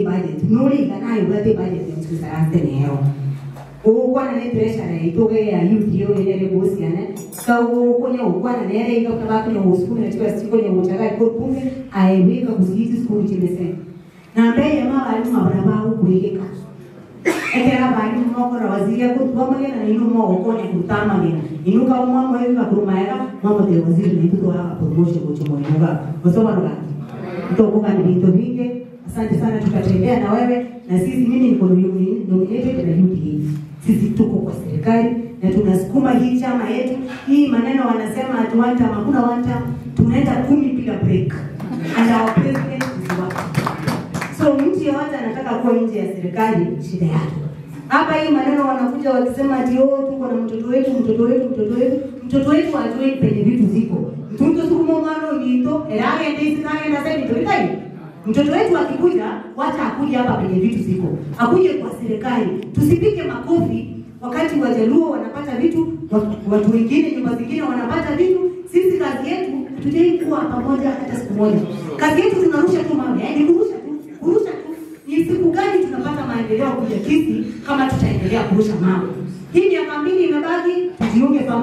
budget nuri kana ibate budget ntusaraste nero ukwana ne treasury itoge ya UTO ile bosi yana ka ukonya ukwana ne ile ika kama kuna uskuni na chukua siku kwenye utaka iko punge aibika kusikizi skuli chimese na mbele mama alima barabara kuweka ekera bani moko na waziri yako kwa na inu mo ukonya kutama ni inuka mama hivi kurumaera mama de waziri ni tuto hapa promotion kwa chombo inuka wasoma ndo kutoka ni vitu vingi. Asante sana tutatembea na wewe na sisi mimi niko nominated na UDA. Sisi tuko kwa serikali na tunasukuma hii chama yetu. Hii maneno wanasema hatuanta hakuna wanta tunaenda 10 bila break. And our president is working. So mtu yeyote anataka kuwa nje ya serikali shida yake. Hapa hii maneno wanakuja wakisema ati tuko na mtoto wetu ajue penye vitu ziko. Mtoto sukumo mano nito erage ndizi naye na sasa ndio mtoto wetu akikuja wacha akuje hapa penye vitu ziko. Akuje kwa serikali. Tusipike makofi wakati Wajaluo wanapata vitu, watu wengine nyumba zingine wanapata vitu. Sisi kazi yetu hatujai kuwa pamoja hata siku moja. Kazi yetu tunarusha tu mawe, yaani kurusha tu. Ni siku gani tunapata maendeleo kuja kisi kama tutaendelea kurusha mawe? Hii miaka 2 imebaki